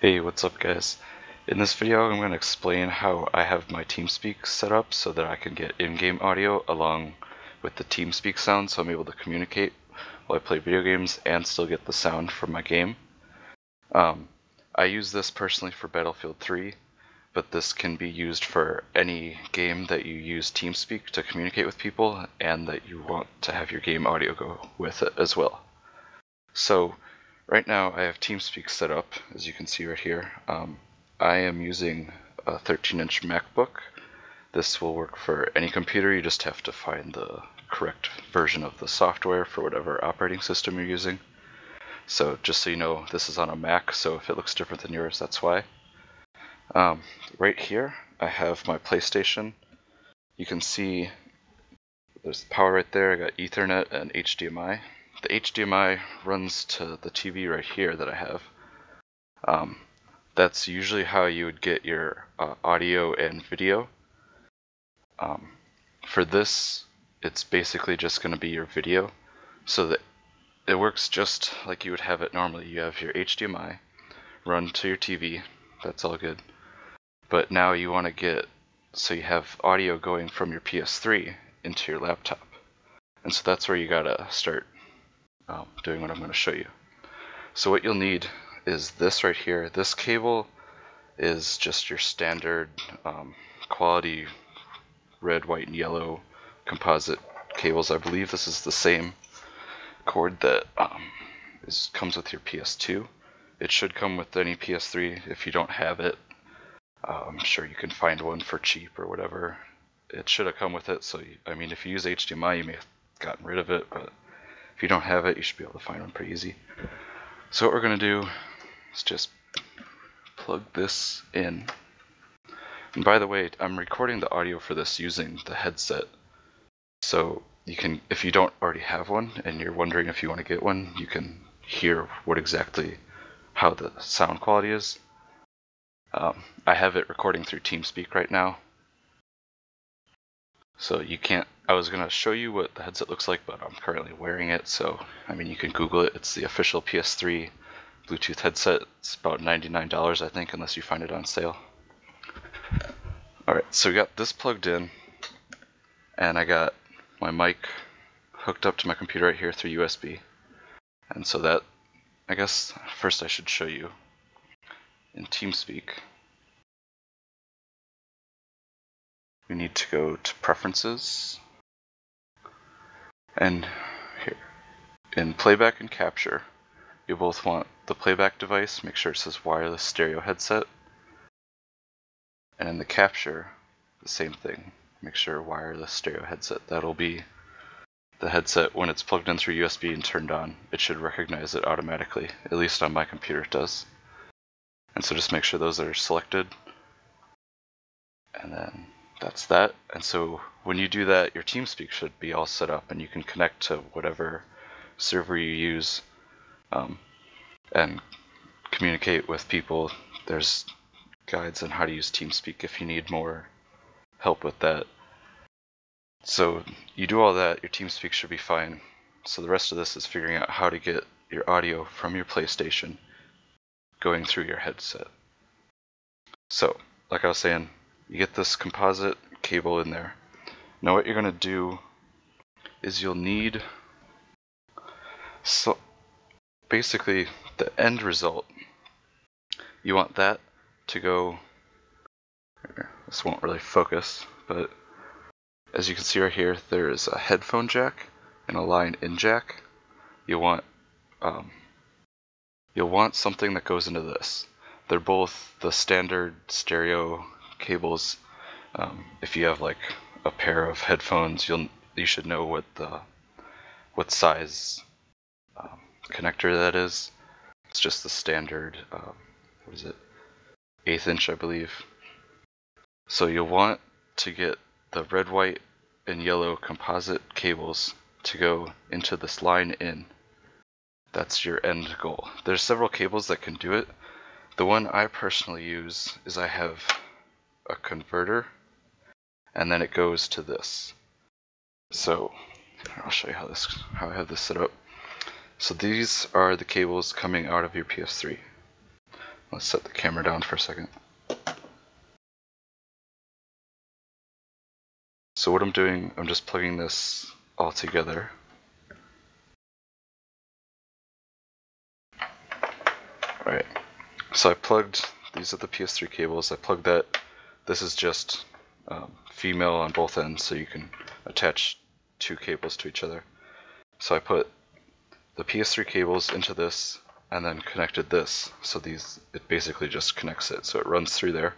Hey, what's up guys? In this video I'm going to explain how I have my TeamSpeak set up so that I can get in-game audio along with the TeamSpeak sound, so I'm able to communicate while I play video games and still get the sound from my game. I use this personally for Battlefield 3, but this can be used for any game that you use TeamSpeak to communicate with people and that you want to have your game audio go with it as well. So right now I have TeamSpeak set up, as you can see right here. I am using a 13-inch MacBook. This will work for any computer, you just have to find the correct version of the software for whatever operating system you're using. So just so you know, this is on a Mac, so if it looks different than yours, that's why. Right here I have my PlayStation. You can see there's the power right there. I got Ethernet and HDMI. The HDMI runs to the TV right here that I have. That's usually how you would get your audio and video. For this, it's basically just going to be your video, so that it works just like you would have it normally. You have your HDMI run to your TV, that's all good. But now you want to get, so you have audio going from your PS3 into your laptop. And so that's where you gotta start doing what I'm going to show you. So what you'll need is this right here. This cable is just your standard quality red, white, and yellow composite cables. I believe this is the same cord that comes with your PS2. It should come with any PS3. If you don't have it, I'm sure you can find one for cheap or whatever. It should have come with it, so I mean, if you use HDMI, you may have gotten rid of it, but if you don't have it, you should be able to find one pretty easy. So what we're going to do is just plug this in. And by the way, I'm recording the audio for this using the headset. So you can, if you don't already have one and you're wondering if you want to get one, you can hear how the sound quality is. I have it recording through TeamSpeak right now. So you can't, I was going to show you what the headset looks like, but I'm currently wearing it. So, I mean, you can Google it. It's the official PS3 Bluetooth headset. It's about $99, I think, unless you find it on sale. Alright, so we got this plugged in, and I got my mic hooked up to my computer right here through USB. And so that, I guess, first I should show you in TeamSpeak. We need to go to Preferences, and here, in Playback and Capture, you both want the playback device, make sure it says wireless stereo headset, and in the capture, the same thing, make sure wireless stereo headset. That'll be the headset when it's plugged in through USB and turned on. It should recognize it automatically, at least on my computer it does. And so just make sure those are selected, and then that's that. And so when you do that, your TeamSpeak should be all set up and you can connect to whatever server you use and communicate with people. There's guides on how to use TeamSpeak if you need more help with that. So you do all that, your TeamSpeak should be fine. So the rest of this is figuring out how to get your audio from your PlayStation going through your headset. So, like I was saying, you get this composite cable in there. Now what you're going to do is you'll need, so basically the end result, you want that to go, this won't really focus, but as you can see right here, there is a headphone jack and a line in jack. You'll want something that goes into this. They're both the standard stereo cables. If you have like a pair of headphones, you should know what size connector that is. It's just the standard, what is it, 1/8 inch, I believe. So you'll want to get the red, white, and yellow composite cables to go into this line in. That's your end goal. There's several cables that can do it. The one I personally use is I have a converter, and then it goes to this. So I'll show you how I have this set up. So these are the cables coming out of your PS3. Let's set the camera down for a second. So what I'm doing, I'm just plugging this all together. Alright, so I plugged, these are the PS3 cables, I plugged that. This is just female on both ends, so you can attach two cables to each other. So I put the PS3 cables into this, and then connected this, so it basically just connects it, so it runs through there.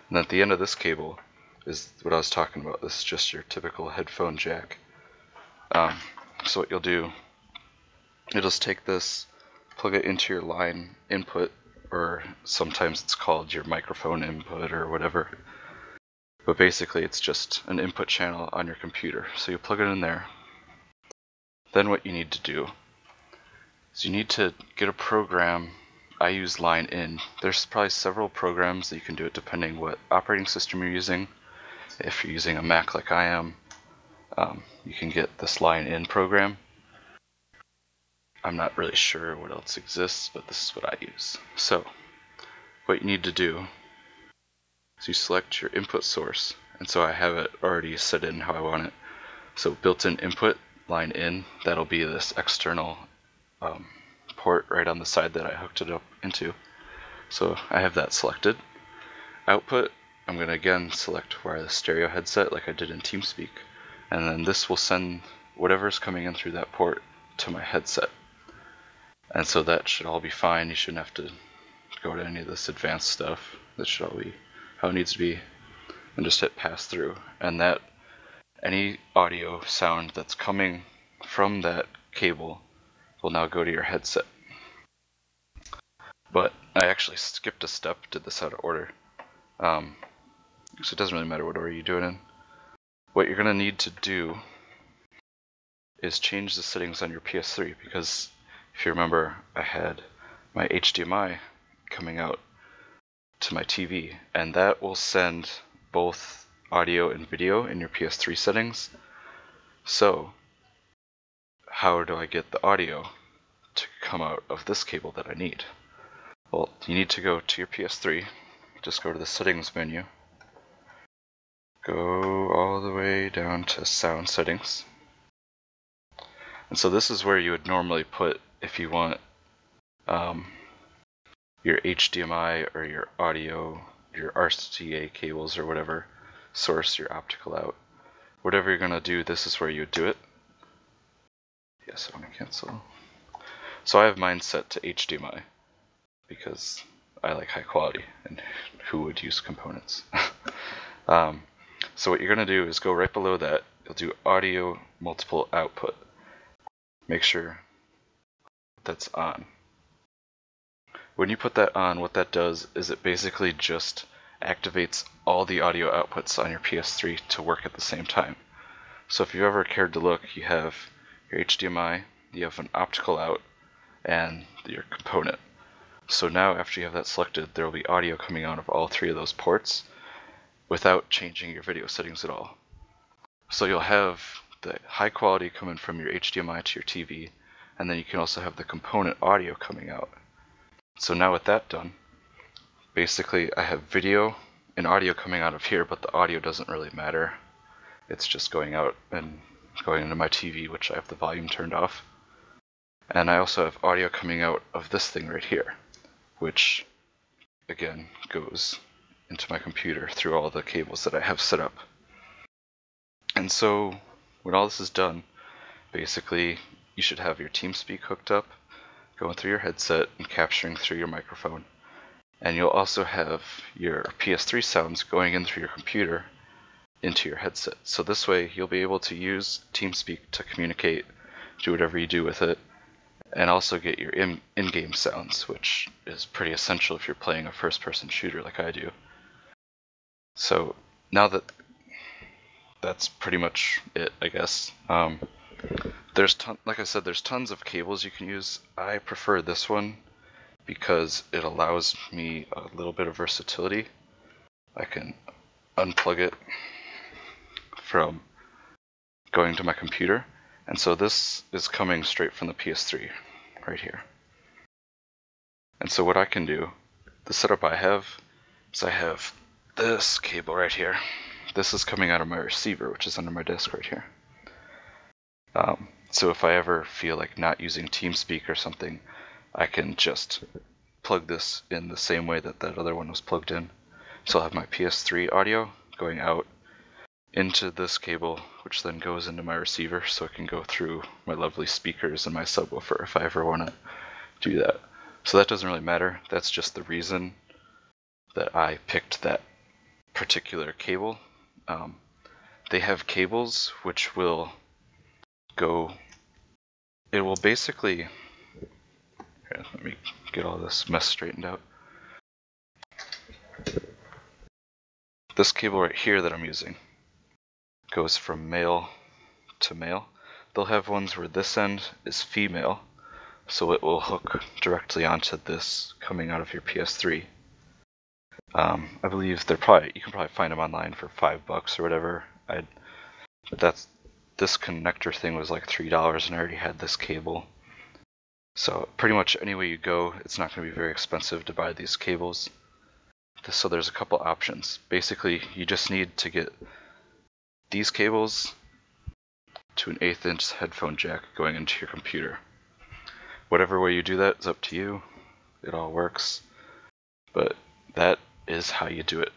And at the end of this cable is what I was talking about. This is just your typical headphone jack. So what you'll do, you'll just take this, plug it into your line input, or sometimes it's called your microphone input or whatever. But basically it's just an input channel on your computer. So you plug it in there. Then what you need to do is you need to get a program. I use line in. There's probably several programs that you can do it depending what operating system you're using. If you're using a Mac like I am, you can get this line in program. I'm not really sure what else exists, but this is what I use. So what you need to do is you select your input source, and so I have it already set in how I want it. So built-in input, line in, that'll be this external port right on the side that I hooked it up into. So I have that selected. Output, I'm going to again select wireless stereo headset like I did in TeamSpeak, and then this will send whatever's coming in through that port to my headset. And so that should all be fine. You shouldn't have to go to any of this advanced stuff. That should all be how it needs to be. And just hit pass through. And that any audio sound that's coming from that cable will now go to your headset. But I actually skipped a step, did this out of order. So it doesn't really matter what order you do it in. What you're going to need to do is change the settings on your PS3, because if you remember, I had my HDMI coming out to my TV, and that will send both audio and video in your PS3 settings. So how do I get the audio to come out of this cable that I need? Well, you need to go to your PS3, just go to the settings menu, go all the way down to sound settings. And so this is where you would normally put if you want your HDMI or your audio, your RCA cables or whatever source, your optical out. Whatever you're going to do, this is where you would do it. Yes, I want to cancel. So I have mine set to HDMI because I like high quality, and who would use components? So what you're going to do is go right below that. You'll do audio multiple output. Make sure that's on. When you put that on, what that does is it basically just activates all the audio outputs on your PS3 to work at the same time. So if you ever cared to look, you have your HDMI, you have an optical out, and your component. So now after you have that selected, there will be audio coming out of all three of those ports without changing your video settings at all. So you'll have the high quality coming from your HDMI to your TV, and then you can also have the component audio coming out. So now with that done, basically I have video and audio coming out of here, but the audio doesn't really matter. It's just going out and going into my TV, which I have the volume turned off. And I also have audio coming out of this thing right here, which again goes into my computer through all the cables that I have set up. And so when all this is done, basically you should have your TeamSpeak hooked up, going through your headset and capturing through your microphone. And you'll also have your PS3 sounds going in through your computer into your headset. So this way you'll be able to use TeamSpeak to communicate, do whatever you do with it, and also get your in-game sounds, which is pretty essential if you're playing a first-person shooter like I do. So now that that's pretty much it, I guess. Like I said, there's tons of cables you can use. I prefer this one because it allows me a little bit of versatility. I can unplug it from going to my computer, and so this is coming straight from the PS3 right here. And so what I can do the setup I have is I have this cable right here. This is coming out of my receiver, which is under my desk right here. So if I ever feel like not using TeamSpeak or something, I can just plug this in the same way that that other one was plugged in. So I'll have my PS3 audio going out into this cable, which then goes into my receiver, so it can go through my lovely speakers and my subwoofer if I ever want to do that. So that doesn't really matter. That's just the reason that I picked that particular cable. They have cables which will go, it will basically, here, let me get all this mess straightened out. This cable right here that I'm using goes from male to male. They'll have ones where this end is female, so it will hook directly onto this coming out of your PS3. I believe you can probably find them online for $5 or whatever. But this connector thing was like $3 and I already had this cable. So pretty much any way you go, it's not going to be very expensive to buy these cables. So there's a couple options. Basically, you just need to get these cables to an 1/8 inch headphone jack going into your computer. Whatever way you do that is up to you. It all works. But that is how you do it.